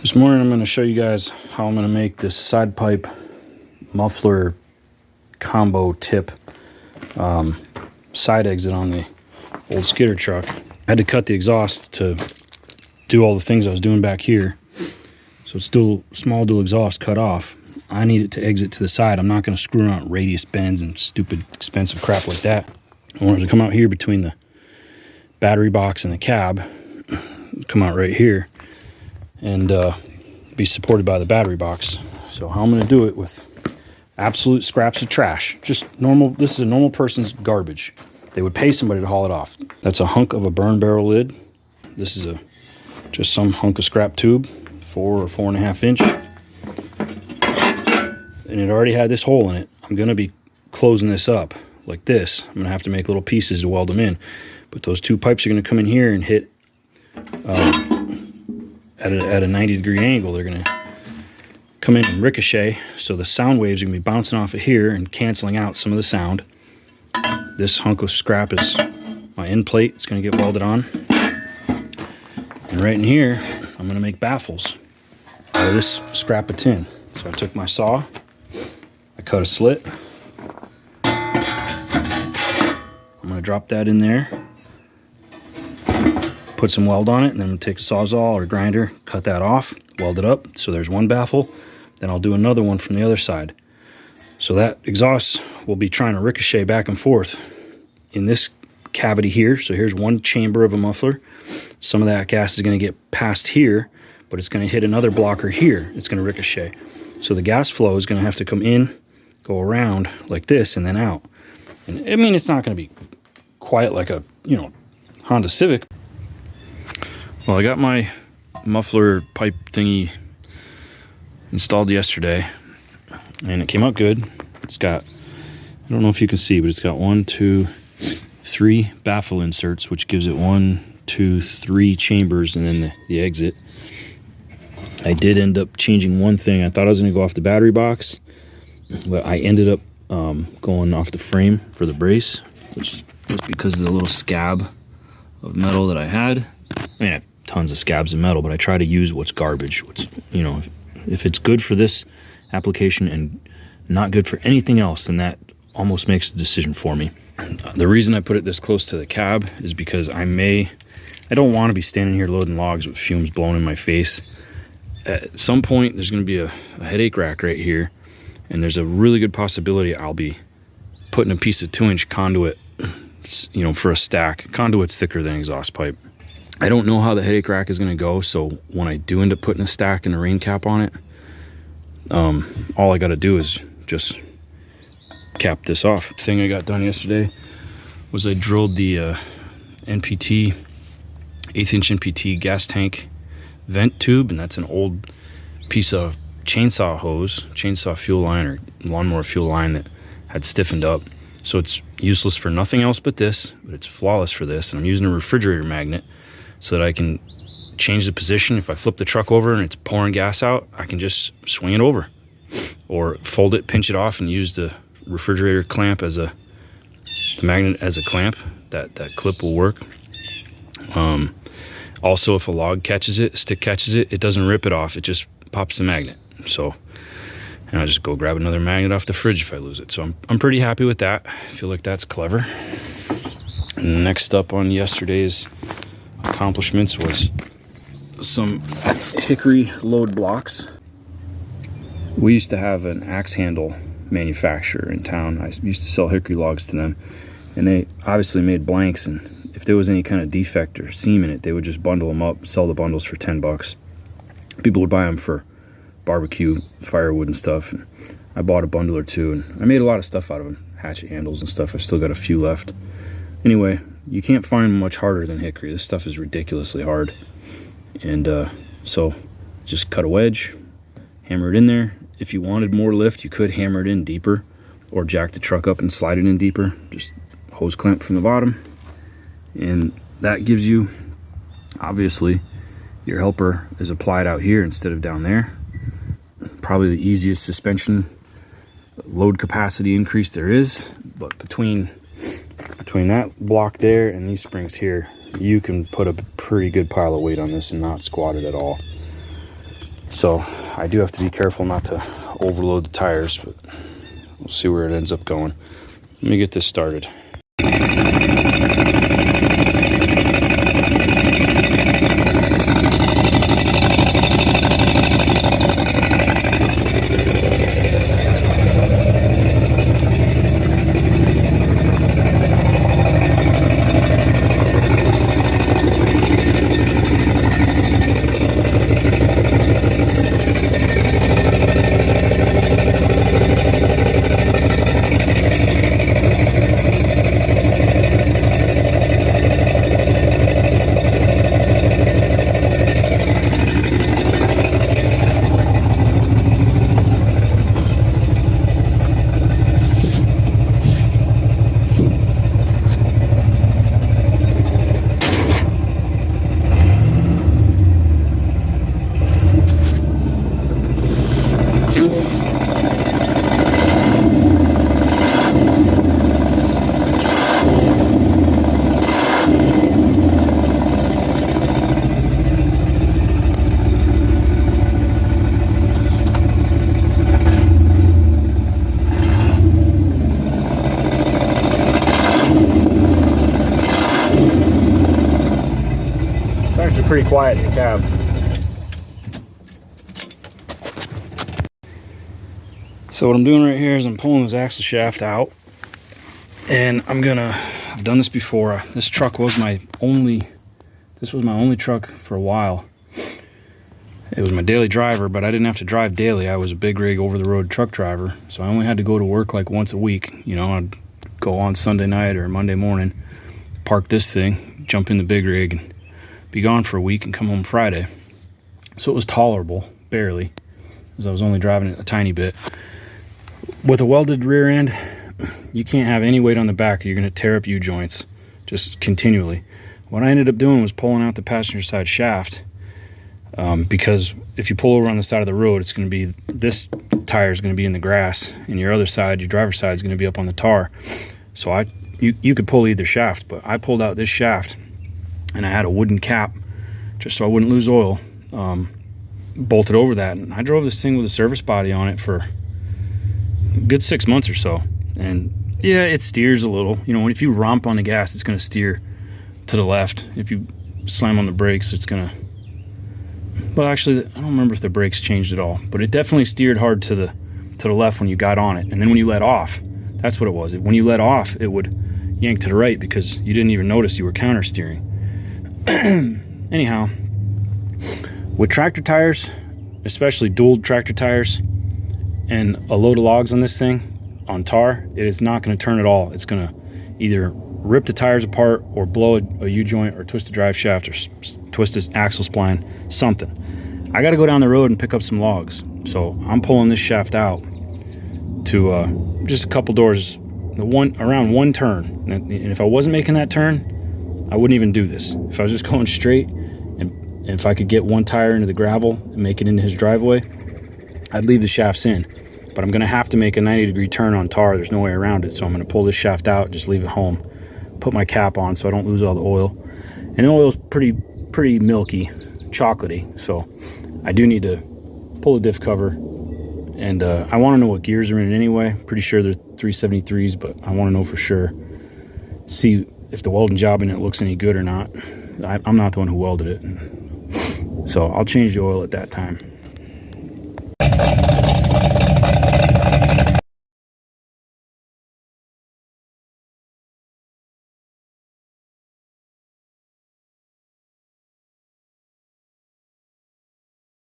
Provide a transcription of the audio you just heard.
This morning I'm going to show you guys how I'm going to make this side pipe muffler combo tip side exit on the old skidder truck. I had to cut the exhaust to do all the things I was doing back here. So it's small dual exhaust cut off. I need it to exit to the side. I'm not going to screw around radius bends and stupid expensive crap like that. I want it to come out here between the battery box and the cab. Come out right here and be supported by the battery box. So how I'm going to do it with absolute scraps of trash. Just normal, this is a normal person's garbage. They would pay somebody to haul it off. That's a hunk of a burn barrel lid. This is just some hunk of scrap tube, 4 or 4.5 inch. And it already had this hole in it. I'm going to be closing this up like this. I'm going to have to make little pieces to weld them in. But those two pipes are going to come in here and hit at a 90-degree angle. They're going to come in and ricochet. So the sound waves are going to be bouncing off of here and canceling out some of the sound. This hunk of scrap is my end plate. It's going to get welded on. And right in here, I'm going to make baffles out of this scrap of tin. So I took my saw, I cut a slit. I'm going to drop that in there, put some weld on it, and then I'm going to take a sawzall or a grinder, cut that off, weld it up. So there's one baffle. Then I'll do another one from the other side. So that exhaust will be trying to ricochet back and forth in this cavity here. So here's one chamber of a muffler. Some of that gas is going to get passed here, but it's going to hit another blocker here. It's going to ricochet. So the gas flow is going to have to come in, go around like this, and then out. And I mean, it's not going to be quite like a, Honda Civic. Well, I got my muffler pipe thingy installed yesterday, and it came out good. It's got, I don't know if you can see, but it's got 1, 2, 3 baffle inserts, which gives it 1, 2, 3 chambers, and then the exit. I did end up changing one thing. I thought I was going to go off the battery box, but I ended up going off the frame for the brace, which is just because of the little scab of metal that I had. I mean, I have tons of scabs of metal, but I try to use what's garbage. What's, if it's good for this application and not good for anything else, then that almost makes the decision for me. The reason I put it this close to the cab is because I don't want to be standing here loading logs with fumes blowing in my face. At some point, there's going to be a headache rack right here, and there's a really good possibility I'll be putting a piece of 2-inch conduit, for a stack. Conduit's thicker than exhaust pipe. I don't know how the headache rack is going to go, so when I do end up putting a stack and a rain cap on it, all I got to do is just cap this off. The thing I got done yesterday was I drilled the NPT, 1/8-inch NPT gas tank vent tube, and that's an old piece of chainsaw fuel line or lawnmower fuel line that had stiffened up. So it's useless for nothing else but this, but it's flawless for this. And I'm using a refrigerator magnet so that I can change the position. If I flip the truck over and it's pouring gas out, I can just swing it over or fold it, pinch it off, and use the refrigerator clamp as the magnet as a clamp. That clip will work. Also, if a stick catches it, it doesn't rip it off. It just pops the magnet. So, and I just go grab another magnet off the fridge if I lose it. So I'm pretty happy with that. I feel like that's clever. And next up on yesterday's accomplishments was some hickory load blocks. We used to have an axe handle manufacturer in town. I used to sell hickory logs to them, and they obviously made blanks, and if there was any kind of defect or seam in it, they would just bundle them up, sell the bundles for $10. People would buy them for barbecue, firewood and stuff. And I bought a bundle or two, and I made a lot of stuff out of them, hatchet handles and stuff. I've still got a few left. Anyway, you can't find much harder than hickory. This stuff is ridiculously hard. And so just cut a wedge, hammer it in there. If you wanted more lift, you could hammer it in deeper or jack the truck up and slide it in deeper. Just hose clamp from the bottom. And that gives you, obviously, your helper is applied out here instead of down there. Probably the easiest suspension load capacity increase there is. But between that block there and these springs here, you can put a pretty good pile of weight on this and not squat it at all. So I do have to be careful not to overload the tires, but we'll see where it ends up going. Let me get this started. Pretty quiet in the cab. So what I'm doing right here is I'm pulling this axle shaft out, and I've done this before. This truck was my only truck for a while. It was my daily driver, but I didn't have to drive daily. I was a big rig over the road truck driver, so I only had to go to work like once a week. You know, I'd go on Sunday night or Monday morning, park this thing, jump in the big rig, and be gone for a week and come home Friday. So it was tolerable, barely, because I was only driving it a tiny bit. With a welded rear end, you can't have any weight on the back or you're going to tear up U-joints just continually. What I ended up doing was pulling out the passenger side shaft, because if you pull over on the side of the road, it's going to be, this tire is going to be in the grass, and your other side, your driver's side, is going to be up on the tar. So you could pull either shaft, but I pulled out this shaft, and I had a wooden cap just so I wouldn't lose oil, bolted over that, and I drove this thing with a service body on it for a good 6 months or so. And yeah, it steers a little. You know, if you romp on the gas, it's going to steer to the left. If you slam on the brakes, it's going to, well, actually, I don't remember if the brakes changed at all, but it definitely steered hard to the left when you got on it. And then when you let off, that's what it was. When you let off, it would yank to the right because you didn't even notice you were counter steering. Anyhow, with tractor tires, especially dual tractor tires, and a load of logs on this thing on tar, it is not going to turn at all. It's going to either rip the tires apart or blow a U-joint or twist a drive shaft or twist this axle spline, something. I got to go down the road and pick up some logs, so I'm pulling this shaft out to just a couple doors, around one turn. And if I wasn't making that turn, I wouldn't even do this. If I was just going straight, and if I could get one tire into the gravel and make it into his driveway, I'd leave the shafts in. But I'm going to have to make a 90-degree turn on tar. There's no way around it. So I'm going to pull this shaft out, just leave it home, put my cap on so I don't lose all the oil. And the oil's pretty milky, chocolatey. So I do need to pull the diff cover. And I want to know what gears are in it anyway. Pretty sure they're 373s, but I want to know for sure. See if the welding job in it looks any good or not. I'm not the one who welded it, so I'll change the oil at that time.